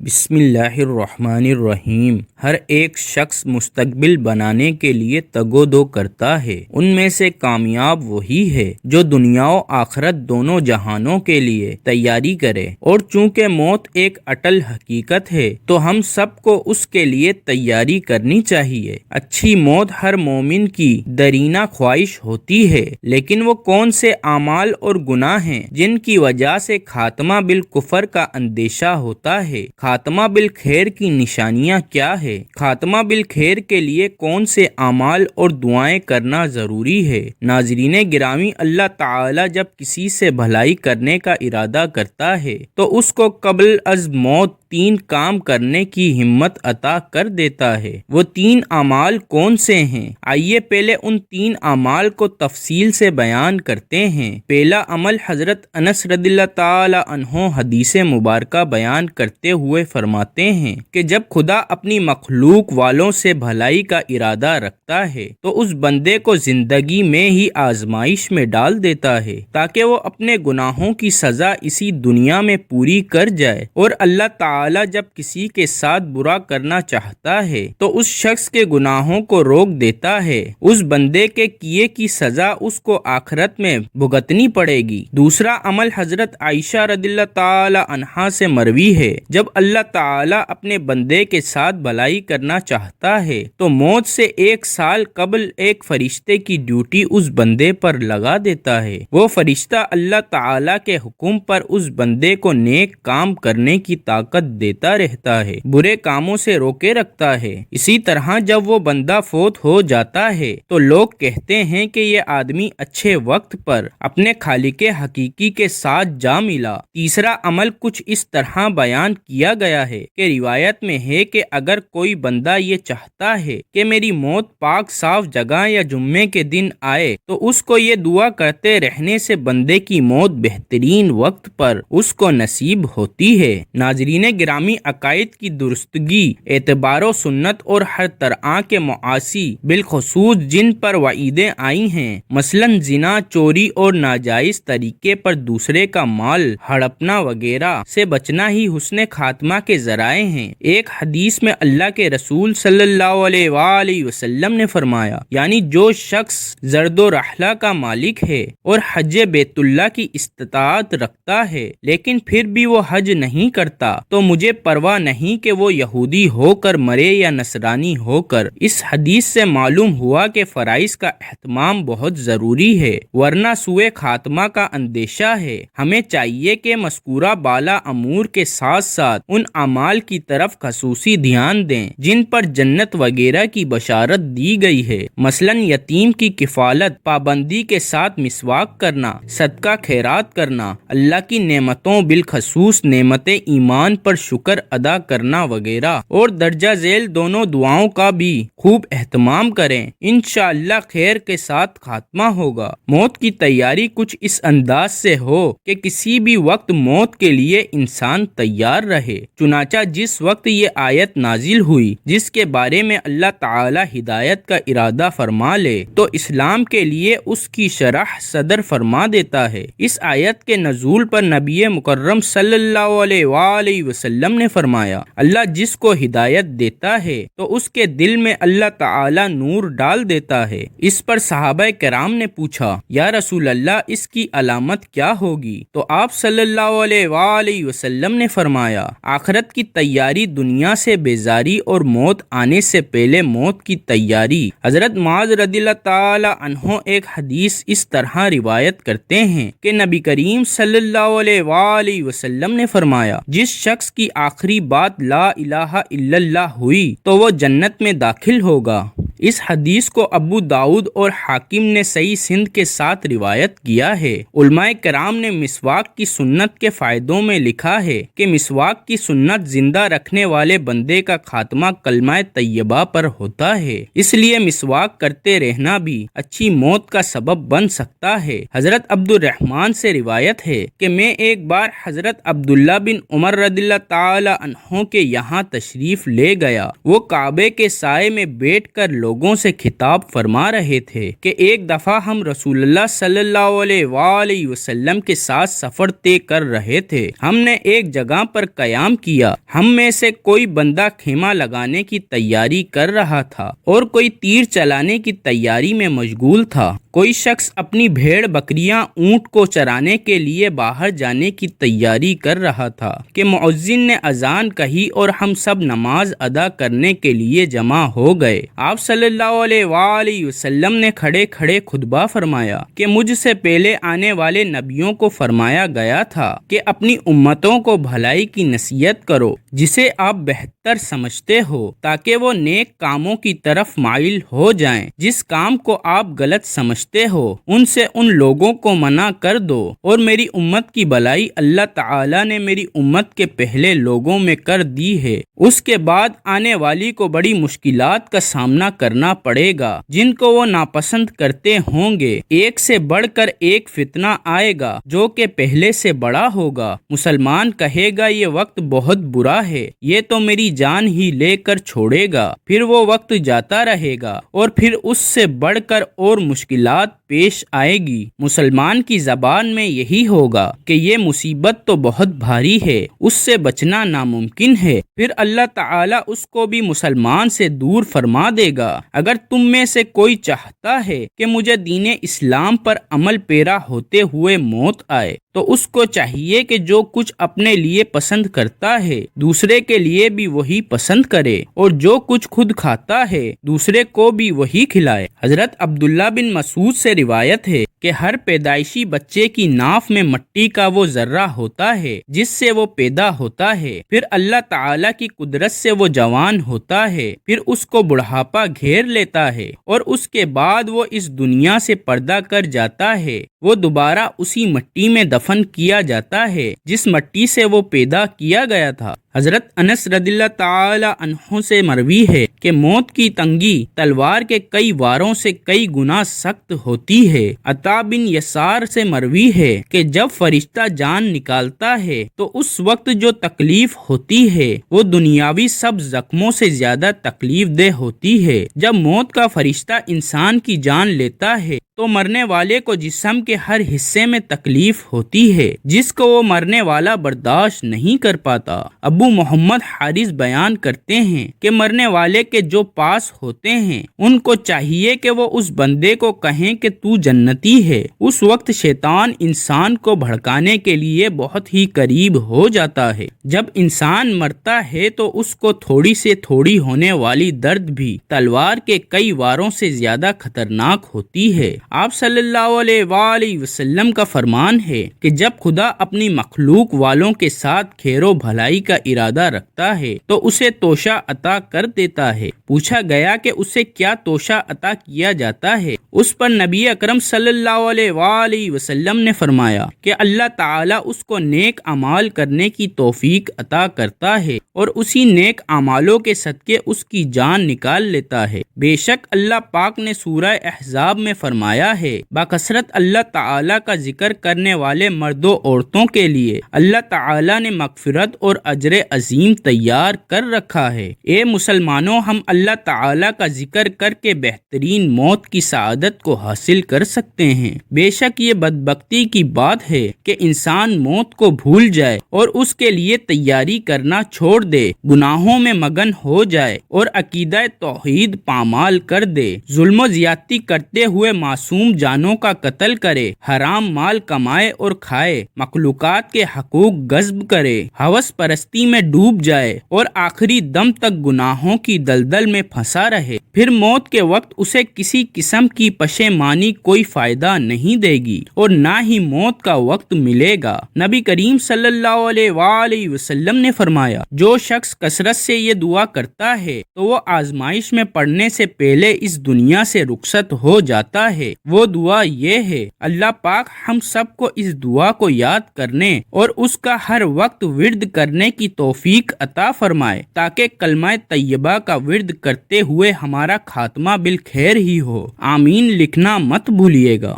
بسم اللہ الرحمن الرحیم۔ ہر ایک شخص مستقبل بنانے کے لیے تگ و دو کرتا ہے۔ ان میں سے کامیاب وہی ہے جو دنیا و آخرت دونوں جہانوں کے لیے تیاری کرے، اور چونکہ موت ایک اٹل حقیقت ہے تو ہم سب کو اس کے لیے تیاری کرنی چاہیے۔ اچھی موت ہر مومن کی درینہ خواہش ہوتی ہے، لیکن وہ کون سے اعمال اور گناہ ہیں جن کی وجہ سے خاتمہ بالکفر کا اندیشہ ہوتا ہے؟ خاتمہ بالخیر کی نشانیاں کیا ہے؟ خاتمہ بالخیر کے لیے کون سے اعمال اور دعائیں کرنا ضروری ہے؟ ناظرین گرامی، اللہ تعالی جب کسی سے بھلائی کرنے کا ارادہ کرتا ہے تو اس کو قبل از موت 3 کام کرنے کی ہمت عطا کر دیتا ہے۔ وہ 3 اعمال کون سے ہیں؟ آئیے پہلے ان 3 اعمال کو تفصیل سے بیان کرتے ہیں۔ پہلا عمل، حضرت انس رضی اللہ تعالی عنہ حدیث مبارکہ بیان کرتے ہوئے فرماتے ہیں کہ جب خدا اپنی مخلوق والوں سے بھلائی کا ارادہ رکھتا ہے تو اس بندے کو زندگی میں ہی آزمائش میں ڈال دیتا ہے تاکہ وہ اپنے گناہوں کی سزا اسی دنیا میں پوری کر جائے، اور اللہ تعالی جب کسی کے ساتھ برا کرنا چاہتا ہے تو اس شخص کے گناہوں کو روک دیتا ہے۔ اس بندے کے کیے کی سزا اس کو آخرت میں بھگتنی پڑے گی۔ دوسرا عمل حضرت عائشہ رضی اللہ تعالی عنہا سے مروی ہے، جب اللہ تعالی اپنے بندے کے ساتھ بھلائی کرنا چاہتا ہے تو موت سے 1 سال قبل ایک فرشتے کی ڈیوٹی اس بندے پر لگا دیتا ہے۔ وہ فرشتہ اللہ تعالی کے حکم پر اس بندے کو نیک کام کرنے کی طاقت دیتا رہتا ہے، برے کاموں سے روکے رکھتا ہے۔ اسی طرح جب وہ بندہ فوت ہو جاتا ہے تو لوگ کہتے ہیں کہ یہ آدمی اچھے وقت پر اپنے خالق حقیقی کے ساتھ جا ملا۔ تیسرا عمل کچھ اس طرح بیان کیا گیا ہے کہ روایت میں ہے کہ اگر کوئی بندہ یہ چاہتا ہے کہ میری موت پاک صاف جگہ یا جمعے کے دن آئے تو اس کو یہ دعا کرتے رہنے سے بندے کی موت بہترین وقت پر اس کو نصیب ہوتی ہے۔ ناظرین گرامی، عقائد کی درستگی، اعتبار و سنت اور ہر طرح کے معاصی بالخصوص جن پر وعیدیں آئی ہیں، مثلا زنا، چوری اور ناجائز طریقے پر دوسرے کا مال ہڑپنا وغیرہ سے بچنا ہی حسن خاتمہ کے ذرائع ہیں۔ ایک حدیث میں اللہ کے رسول صلی اللہ علیہ وآلہ وسلم نے فرمایا، یعنی جو شخص زرد و رحلہ کا مالک ہے اور حج بیت اللہ کی استطاعت رکھتا ہے لیکن پھر بھی وہ حج نہیں کرتا تو مجھے پرواہ نہیں کہ وہ یہودی ہو کر مرے یا نصرانی ہو کر۔ اس حدیث سے معلوم ہوا کہ فرائض کا اہتمام بہت ضروری ہے، ورنہ سوء خاتمہ کا اندیشہ ہے۔ ہمیں چاہیے کہ مذکورہ بالا امور کے ساتھ ساتھ ان اعمال کی طرف خصوصی دھیان دیں جن پر جنت وغیرہ کی بشارت دی گئی ہے، مثلا یتیم کی کفالت، پابندی کے ساتھ مسواک کرنا، صدقہ خیرات کرنا، اللہ کی نعمتوں بالخصوص نعمت ایمان پر شکر ادا کرنا وغیرہ، اور درجہ ذیل دونوں دعاؤں کا بھی خوب اہتمام کریں۔ انشاءاللہ خیر کے ساتھ خاتمہ ہوگا۔ موت کی تیاری کچھ اس انداز سے ہو کہ کسی بھی وقت موت کے لیے انسان تیار رہے۔ چنانچہ جس وقت یہ آیت نازل ہوئی جس کے بارے میں اللہ تعالی ہدایت کا ارادہ فرما لے تو اسلام کے لیے اس کی شرح صدر فرما دیتا ہے۔ اس آیت کے نزول پر نبی مکرم صلی اللہ علیہ وآلہ وسلم نے فرمایا، اللہ جس کو ہدایت دیتا ہے تو اس کے دل میں اللہ تعالی نور ڈال دیتا ہے۔ اس پر صحابہ کرام نے پوچھا، یا رسول اللہ اس کی علامت کیا ہوگی؟ تو آپ صلی اللہ علیہ وآلہ وسلم نے فرمایا، آخرت کی تیاری، دنیا سے بیزاری اور موت آنے سے پہلے موت کی تیاری۔ حضرت معاذ رضی اللہ تعالی عنہ ایک حدیث اس طرح روایت کرتے ہیں کہ نبی کریم صلی اللہ علیہ وآلہ وسلم نے فرمایا، جس شخص کی آخری بات لا الہ الا اللہ ہوئی تو وہ جنت میں داخل ہوگا۔ اس حدیث کو ابو داؤد اور حاکم نے صحیح سند کے ساتھ روایت کیا ہے۔ علماء کرام نے مسواک کی سنت کے فائدوں میں لکھا ہے کہ مسواک کی سنت زندہ رکھنے والے بندے کا خاتمہ کلمہ طیبہ پر ہوتا ہے، اس لیے مسواک کرتے رہنا بھی اچھی موت کا سبب بن سکتا ہے۔ حضرت عبد الرحمن سے روایت ہے کہ میں ایک بار حضرت عبداللہ بن عمر رضی اللہ تعالی عنہ کے یہاں تشریف لے گیا۔ وہ کعبے کے سائے میں بیٹھ کر لوگوں لوگوں سے خطاب فرما رہے تھے کہ ایک دفعہ ہم رسول اللہ صلی اللہ علیہ وآلہ وسلم کے ساتھ سفر طے کر رہے تھے۔ ہم نے ایک جگہ پر قیام کیا۔ ہم میں سے کوئی بندہ خیمہ لگانے کی تیاری کر رہا تھا اور کوئی تیر چلانے کی تیاری میں مشغول تھا۔ کوئی شخص اپنی بھیڑ بکریاں اونٹ کو چرانے کے لیے باہر جانے کی تیاری کر رہا تھا کہ مؤذن نے اذان کہی اور ہم سب نماز ادا کرنے کے لیے جمع ہو گئے۔ آپ صلی اللہ علیہ وآلہ وسلم نے کھڑے کھڑے خطبہ فرمایا کہ مجھ سے پہلے آنے والے نبیوں کو فرمایا گیا تھا کہ اپنی امتوں کو بھلائی کی نصیحت کرو جسے آپ بہتر سمجھتے ہو، تاکہ وہ نیک کاموں کی طرف مائل ہو جائیں۔ جس کام کو آپ غلط سمجھتے ہو ان سے ان لوگوں کو منع کر دو، اور میری امت کی بھلائی اللہ تعالیٰ نے میری امت کے پہلے لوگوں میں کر دی ہے۔ اس کے بعد آنے والی کو بڑی مشکلات کا سامنا کرنا پڑے گا جن کو وہ ناپسند کرتے ہوں گے۔ ایک سے بڑھ کر ایک فتنہ آئے گا جو کہ پہلے سے بڑا ہوگا۔ مسلمان کہے گا یہ وقت بہت برا ہے، یہ تو میری جان ہی لے کر چھوڑے گا۔ پھر وہ وقت جاتا رہے گا اور پھر اس سے بڑھ کر اور مشکلات پیش آئے گی۔ مسلمان کی زبان میں یہی ہوگا کہ یہ مصیبت تو بہت بھاری ہے، اس سے بچنا ناممکن ہے۔ پھر اللہ تعالیٰ اس کو بھی مسلمان سے دور فرما دے گا۔ اگر تم میں سے کوئی چاہتا ہے کہ مجھے دین اسلام پر عمل پیرا ہوتے ہوئے موت آئے تو اس کو چاہیے کہ جو کچھ اپنے لیے پسند کرتا ہے دوسرے کے لیے بھی وہی پسند کرے، اور جو کچھ خود کھاتا ہے دوسرے کو بھی وہی کھلائے۔ حضرت عبداللہ بن مسعود سے روایت ہے کہ ہر پیدائشی بچے کی ناف میں مٹی کا وہ ذرہ ہوتا ہے جس سے وہ پیدا ہوتا ہے، پھر اللہ تعالیٰ کی قدرت سے وہ جوان ہوتا ہے، پھر اس کو بڑھاپا گھیر لیتا ہے اور اس کے بعد وہ اس دنیا سے پردہ کر جاتا ہے۔ وہ دوبارہ اسی مٹی میں دفن کیا جاتا ہے جس مٹی سے وہ پیدا کیا گیا تھا۔ حضرت انس رضی اللہ تعالی عنہ سے مروی ہے کہ موت کی تنگی تلوار کے کئی واروں سے کئی گنا سخت ہوتی ہے۔ عطا بن یسار سے مروی ہے کہ جب فرشتہ جان نکالتا ہے تو اس وقت جو تکلیف ہوتی ہے وہ دنیاوی سب زخموں سے زیادہ تکلیف دہ ہوتی ہے۔ جب موت کا فرشتہ انسان کی جان لیتا ہے تو مرنے والے کو جسم کے ہر حصے میں تکلیف ہوتی ہے جس کو وہ مرنے والا برداشت نہیں کر پاتا۔ ابو محمد حارث بیان کرتے ہیں کہ مرنے والے کے جو پاس ہوتے ہیں ان کو چاہیے کہ وہ اس بندے کو کہیں کہ تو جنتی ہے۔ اس وقت شیطان انسان کو بھڑکانے کے لیے بہت ہی قریب ہو جاتا ہے۔ جب انسان مرتا ہے تو اس کو تھوڑی سے تھوڑی ہونے والی درد بھی تلوار کے کئی واروں سے زیادہ خطرناک ہوتی ہے۔ آپ صلی اللہ علیہ وآلہ وسلم کا فرمان ہے کہ جب خدا اپنی مخلوق والوں کے ساتھ خیر و بھلائی کا ارادہ رکھتا ہے تو اسے توشہ عطا کر دیتا ہے۔ پوچھا گیا کہ اسے کیا توشہ عطا کیا جاتا ہے؟ اس پر نبی اکرم صلی اللہ علیہ وآلہ وسلم نے فرمایا کہ اللہ تعالیٰ اس کو نیک اعمال کرنے کی توفیق عطا کرتا ہے اور اسی نیک اعمالوں کے صدقے اس کی جان نکال لیتا ہے۔ بے شک اللہ پاک نے سورہ احزاب میں فرمایا ہے باکثرت اللہ تعالیٰ کا ذکر کرنے والے مرد و عورتوں کے لیے اللہ تعالیٰ نے مغفرت اور اجر عظیم تیار کر رکھا ہے۔ اے مسلمانوں، ہم اللہ تعالیٰ کا ذکر کر کے بہترین موت کی سعادت کو حاصل کر سکتے ہیں۔ بے شک یہ بدبختی کی بات ہے کہ انسان موت کو بھول جائے اور اس کے لیے تیاری کرنا چھوڑ دے، گناہوں میں مگن ہو جائے اور عقیدہ توحید پامال کر دے، ظلم و زیادتی کرتے ہوئے معصوم جانوں کا قتل کرے، حرام مال کمائے اور کھائے، مخلوقات کے حقوق غصب کرے، ہوس پرستی میں ڈوب جائے اور آخری دم تک گناہوں کی دلدل میں پھنسا رہے، پھر موت کے وقت اسے کسی قسم کی پشیمانی کوئی فائدہ نہیں دے گی اور نہ ہی موت کا وقت ملے گا۔ نبی کریم صلی اللہ علیہ وآلہ وسلم نے فرمایا جو شخص کثرت سے یہ دعا کرتا ہے تو وہ آزمائش میں پڑنے سے پہلے اس دنیا سے رخصت ہو جاتا ہے۔ وہ دعا یہ ہے، اللہ پاک ہم سب کو اس دعا کو یاد کرنے اور اس کا ہر وقت ورد کرنے کی توفیق عطا فرمائے تاکہ کلمہ طیبہ کا ورد کرتے ہوئے ہمارا خاتمہ بالخیر ہی ہو۔ آمین لکھنا مت بھولیے گا۔